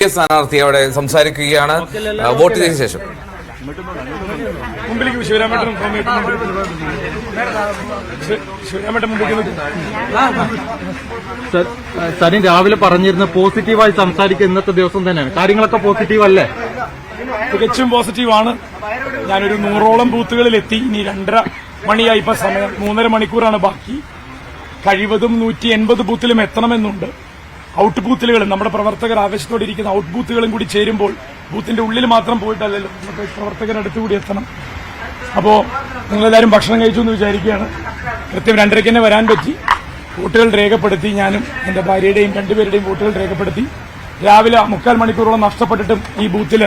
സ്ഥാനാർത്ഥി അവിടെ സംസാരിക്കുകയാണ് വോട്ട് ചെയ്ത ശേഷം. സരിൻ രാവിലെ പറഞ്ഞിരുന്ന പോസിറ്റീവായി സംസാരിക്കുക ഇന്നത്തെ ദിവസം തന്നെയാണ്. കാര്യങ്ങളൊക്കെ പോസിറ്റീവ് അല്ലേ? തികച്ചും പോസിറ്റീവാണ്. ഞാനൊരു 100ഓളം ബൂത്തുകളിൽ എത്തി. ഇനി 2:30 മണിയായി. ഇപ്പൊ സമയം 3.5 മണിക്കൂറാണ് ബാക്കി. കഴിവതും 180 ബൂത്തിലും എത്തണമെന്നുണ്ട്. ഔട്ട് ബൂത്തുകളും നമ്മുടെ പ്രവർത്തകർ ആവേശത്തോടെ ഇരിക്കുന്ന ഔട്ട് ബൂത്തുകളും കൂടി ചേരുമ്പോൾ ബൂത്തിന്റെ ഉള്ളിൽ മാത്രം പോയിട്ടല്ലല്ലോ, നമുക്ക് പ്രവർത്തകരടുത്തുകൂടി എത്തണം. അപ്പോ നിങ്ങളെല്ലാവരും ഭക്ഷണം കഴിച്ചു എന്ന് വിചാരിക്കുകയാണ്. കൃത്യം 2:30 തന്നെ വരാൻ പറ്റി. വോട്ടുകൾ രേഖപ്പെടുത്തി. ഞാനും എന്റെ ഭാര്യയുടെയും 2 പേരുടെയും വോട്ടുകൾ രേഖപ്പെടുത്തി. രാവിലെ 3/4 മണിക്കൂറോളം നഷ്ടപ്പെട്ടിട്ടും ഈ ബൂത്തിൽ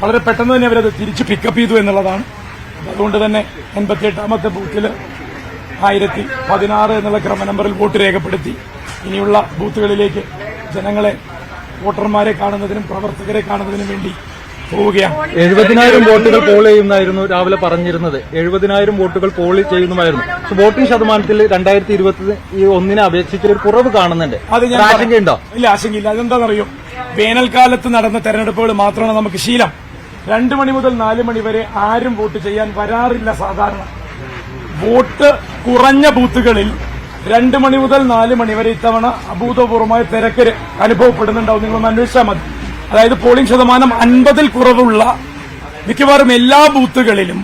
വളരെ പെട്ടെന്ന് തന്നെ അവരത് തിരിച്ച് പിക്കപ്പ് ചെയ്തു എന്നുള്ളതാണ്. അതുകൊണ്ട് തന്നെ 88ാമത്തെ ബൂത്തിൽ 1016 എന്നുള്ള ക്രമ നമ്പറിൽ വോട്ട് രേഖപ്പെടുത്തി. ഇനിയുള്ള ബൂത്തുകളിലേക്ക് ജനങ്ങളെ, വോട്ടർമാരെ കാണുന്നതിനും പ്രവർത്തകരെ കാണുന്നതിനും വേണ്ടി പോവുകയാണ്. 70,000 വോട്ടുകൾ പോൾ ചെയ്യുന്നതായിരുന്നു രാവിലെ പറഞ്ഞിരുന്നത്. 70,000 വോട്ടുകൾ പോൾ ചെയ്യുന്നതായിരുന്നു. വോട്ടിംഗ് ശതമാനത്തിൽ 2021 അപേക്ഷിച്ച് ഒരു കുറവ് കാണുന്നുണ്ട്. അത് ഞാൻ ആശങ്കയുണ്ടോ? ഇല്ല, ആശങ്കയില്ല. അതെന്താണെന്നറിയോ, വേനൽക്കാലത്ത് നടന്ന തെരഞ്ഞെടുപ്പുകൾ മാത്രമാണ് നമുക്ക് ശീലം. 2 മണി മുതൽ 4 മണി വരെ ആരും വോട്ട് ചെയ്യാൻ വരാറില്ല. സാധാരണ വോട്ട് കുറഞ്ഞ ബൂത്തുകളിൽ 2 മണി മുതൽ 4 മണി വരെ ഇത്തവണ അഭൂതപൂർവമായ തിരക്ക് അനുഭവപ്പെടുന്നുണ്ടാവും. നിങ്ങളൊന്ന് അന്വേഷിച്ചാൽ മതി. അതായത് പോളിംഗ് ശതമാനം 50-ൽ കുറവുള്ള മിക്കവാറും എല്ലാ ബൂത്തുകളിലും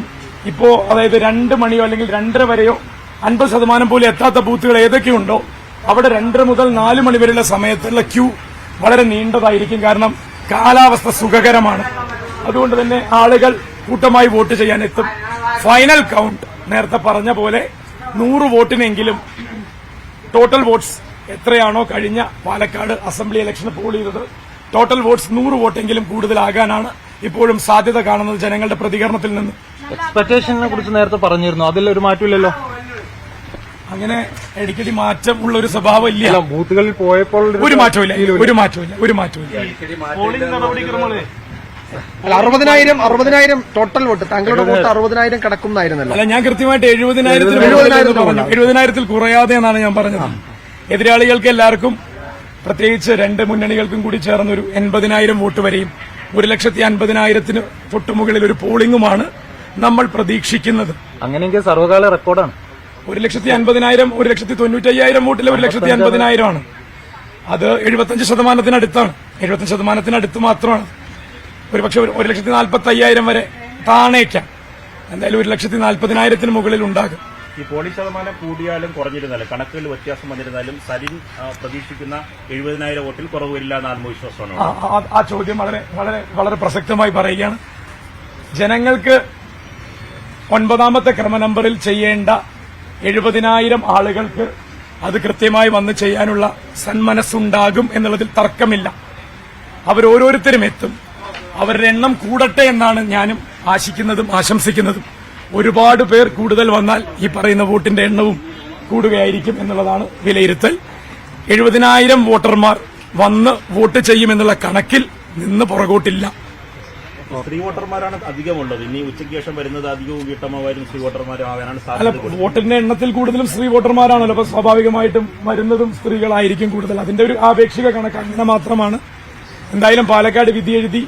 ഇപ്പോ, അതായത് 2 മണിയോ അല്ലെങ്കിൽ 2:30 വരെയോ 50% പോലും എത്താത്ത ബൂത്തുകൾ ഏതൊക്കെയുണ്ടോ അവിടെ 2:30 മുതൽ 4 മണി വരെയുള്ള സമയത്തുള്ള ക്യൂ വളരെ നീണ്ടതായിരിക്കും. കാരണം കാലാവസ്ഥ സുഖകരമാണ്. അതുകൊണ്ട് തന്നെ ആളുകൾ കൂട്ടമായി വോട്ട് ചെയ്യാൻ എത്തും. ഫൈനൽ കൌണ്ട് നേരത്തെ പറഞ്ഞ പോലെ 100 വോട്ടിനെങ്കിലും ടോട്ടൽ വോട്ട്സ് എത്രയാണോ കഴിഞ്ഞ പാലക്കാട് അസംബ്ലി ഇലക്ഷൻ പോൾ ചെയ്തത്, ടോട്ടൽ വോട്ട്സ് 100 വോട്ടെങ്കിലും കൂടുതലാകാനാണ് ഇപ്പോഴും സാധ്യത കാണുന്നത് ജനങ്ങളുടെ പ്രതികരണത്തിൽ നിന്ന്. എക്സ്പെക്ടേഷനെ കുറിച്ച് നേരത്തെ പറഞ്ഞിരുന്നു, അതിലൊരു മാറ്റമില്ലല്ലോ. അങ്ങനെ ഇടയ്ക്കടി മാറ്റം ഉള്ള ഒരു സ്വഭാവം ഇല്ല. ബൂത്തുകളിൽ പോയപ്പോൾ ഒരു മാറ്റമില്ല. പോളിംഗ് നടപടിക്രമങ്ങളെ 60,000 ടോട്ടൽ വോട്ട്, താങ്കളുടെ വോട്ട് 60,000 കടക്കുന്നായിരുന്നല്ലോ. അല്ല, ഞാൻ കൃത്യമായിട്ട് 70,000 കുറയാതെ എന്നാണ് ഞാൻ പറഞ്ഞത്. എതിരാളികൾക്ക് എല്ലാവർക്കും, പ്രത്യേകിച്ച് 2 മുന്നണികൾക്കും കൂടി ചേർന്നൊരു 80,000 വോട്ട് വരെയും 1,50,000 തൊട്ടുമുകളിൽ ഒരു പോളിംഗുമാണ് നമ്മൾ പ്രതീക്ഷിക്കുന്നത്. അങ്ങനെയെങ്കിൽ സർവകാല റെക്കോർഡാണ്. 1,50,000 1,95,000 വോട്ടിൽ 1,50,000 ആണ്. അത് 75% 75% മാത്രമാണ്. ഒരുപക്ഷെ 1,45,000 വരെ താണേക്കാം. എന്തായാലും 1,40,000 മുകളിൽ ഉണ്ടാകും. ഈ പോളിംഗ് ശതമാനം കൂടിയാലും കുറഞ്ഞിരുന്നാലും, കണക്കുകളിൽ വ്യത്യാസം വന്നിരുന്നാലും സരിൻ പ്രതീക്ഷിക്കുന്ന 70,000 വോട്ടിൽ കുറവ് വരില്ല എന്ന ആത്മവിശ്വാസമാണ്. ആ ചോദ്യം വളരെ വളരെ വളരെ പ്രസക്തമായി പറയുകയാണ്. ജനങ്ങൾക്ക് 9ാമത്തെ ക്രമ നമ്പറിൽ ചെയ്യേണ്ട 70,000 ആളുകൾക്ക് അത് കൃത്യമായി വന്ന് ചെയ്യാനുള്ള സന്മനസ്സുണ്ടാകും എന്നുള്ളതിൽ തർക്കമില്ല. അവരോരോരുത്തരും എത്തും. അവരുടെ എണ്ണം കൂടട്ടെ എന്നാണ് ഞാനും ആശിക്കുന്നതും ആശംസിക്കുന്നതും. ഒരുപാട് പേർ കൂടുതൽ വന്നാൽ ഈ പറയുന്ന വോട്ടിന്റെ എണ്ണവും കൂടുകയായിരിക്കും എന്നുള്ളതാണ് വിലയിരുത്തൽ. 70,000 വോട്ടർമാർ വന്ന് വോട്ട് ചെയ്യുമെന്നുള്ള കണക്കിൽ നിന്ന് പുറകോട്ടില്ല. സ്ത്രീ വോട്ടർമാരാണ് അധികമുള്ളത്. ഇനി ഉച്ചയ്ക്ക് ശേഷം വരുന്നത് അധികവും വീട്ടമ്മമാരും സ്ത്രീ വോട്ടർമാരാകാനാണ് അല്ല, വോട്ടിന്റെ എണ്ണത്തിൽ കൂടുതലും സ്ത്രീ വോട്ടർമാരാണല്ലോ. അപ്പൊ സ്വാഭാവികമായിട്ടും വരുന്നതും സ്ത്രീകളായിരിക്കും കൂടുതൽ. അതിന്റെ ഒരു ആപേക്ഷിക കണക്ക് അങ്ങനെ മാത്രമാണ്. എന്തായാലും പാലക്കാട് വിധി എഴുതി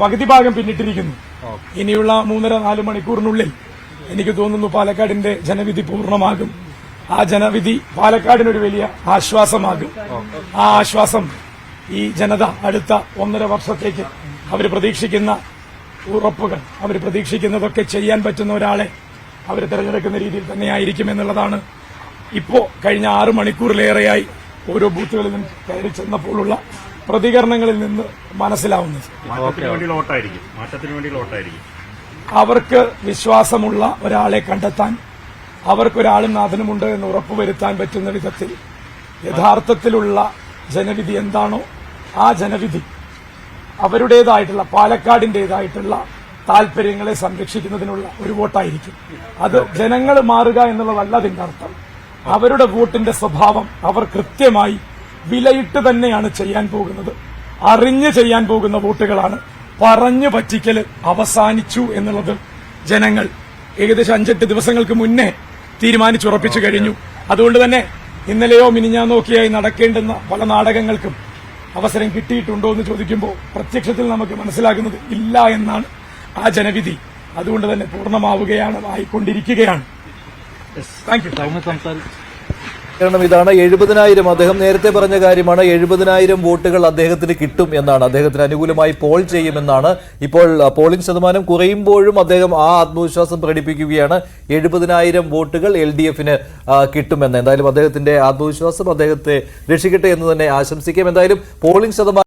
പകുതി ഭാഗം പിന്നിട്ടിരിക്കുന്നു. ഇനിയുള്ള 3.5-4 മണിക്കൂറിനുള്ളിൽ എനിക്ക് തോന്നുന്നു പാലക്കാടിന്റെ ജനവിധി പൂർണ്ണമാകും. ആ ജനവിധി പാലക്കാടിനൊരു വലിയ ആശ്വാസമാകും. ആ ആശ്വാസം ഈ ജനത അടുത്ത 1.5 വർഷത്തേക്ക് അവർ പ്രതീക്ഷിക്കുന്ന ഉറപ്പുകൾ, അവർ പ്രതീക്ഷിക്കുന്നതൊക്കെ ചെയ്യാൻ പറ്റുന്ന ഒരാളെ അവർ തെരഞ്ഞെടുക്കുന്ന രീതിയിൽ തന്നെയായിരിക്കും എന്നുള്ളതാണ് ഇപ്പോ കഴിഞ്ഞ 6 മണിക്കൂറിലേറെയായി ഓരോ ബൂത്തുകളിലും കയറി ചെന്നപ്പോഴുള്ള പ്രതികരണങ്ങളിൽ നിന്ന് മനസ്സിലാവുന്നത്. മാറ്റത്തിന് വേണ്ടി വോട്ടായിരിക്കും. അവർക്ക് വിശ്വാസമുള്ള ഒരാളെ കണ്ടെത്താൻ, അവർക്കൊരാളും നാഥനുമുണ്ട് എന്ന് ഉറപ്പുവരുത്താൻ പറ്റുന്ന വിധത്തിൽ യഥാർത്ഥത്തിലുള്ള ജനവിധി എന്താണോ ആ ജനവിധി അവരുടേതായിട്ടുള്ള, പാലക്കാടിന്റേതായിട്ടുള്ള താൽപര്യങ്ങളെ സംരക്ഷിക്കുന്നതിനുള്ള ഒരു വോട്ടായിരിക്കും. അത് ജനങ്ങൾ മാറുക എന്നുള്ളതല്ല അതിന്റെ അർത്ഥം. അവരുടെ വോട്ടിന്റെ സ്വഭാവം അവർ കൃത്യമായി വിലയിട്ട് തന്നെയാണ് ചെയ്യാൻ പോകുന്നത്. അറിഞ്ഞ് ചെയ്യാൻ പോകുന്ന വോട്ടുകളാണ്. പറഞ്ഞു പറ്റിക്കൽ അവസാനിച്ചു എന്നുള്ളത് ജനങ്ങൾ ഏകദേശം 5-8 ദിവസങ്ങൾക്ക് മുന്നേ തീരുമാനിച്ചുറപ്പിച്ചു കഴിഞ്ഞു. അതുകൊണ്ട് തന്നെ ഇന്നലെയോ മിനിഞ്ഞാന്നോ ഒക്കെയായി നടക്കേണ്ടുന്ന പല നാടകങ്ങൾക്കും അവസരം കിട്ടിയിട്ടുണ്ടോ എന്ന് ചോദിക്കുമ്പോൾ പ്രത്യക്ഷത്തിൽ നമുക്ക് മനസ്സിലാകുന്നത് ഇല്ല എന്നാണ് ആ ജനവിധി. അതുകൊണ്ട് തന്നെ പൂർണ്ണമാവുകയാണ്, ആയിക്കൊണ്ടിരിക്കുകയാണ്. Thank you. കാരണം ഇതാണ് 70,000 അദ്ദേഹം നേരത്തെ പറഞ്ഞ കാര്യമാണ്. 70,000 വോട്ടുകൾ അദ്ദേഹത്തിന് കിട്ടും എന്നാണ്, അദ്ദേഹത്തിന് അനുകൂലമായി പോൾ ചെയ്യുമെന്നാണ്. ഇപ്പോൾ പോളിംഗ് ശതമാനം കുറയുമ്പോഴും അദ്ദേഹം ആ ആത്മവിശ്വാസം പ്രകടിപ്പിക്കുകയാണ്. 70,000 വോട്ടുകൾ LDF-ന് കിട്ടുമെന്ന്. എന്തായാലും അദ്ദേഹത്തിന്റെ ആത്മവിശ്വാസം അദ്ദേഹത്തെ രക്ഷിക്കട്ടെ എന്ന് തന്നെ ആശംസിക്കാം. എന്തായാലും പോളിംഗ് ശതമാനം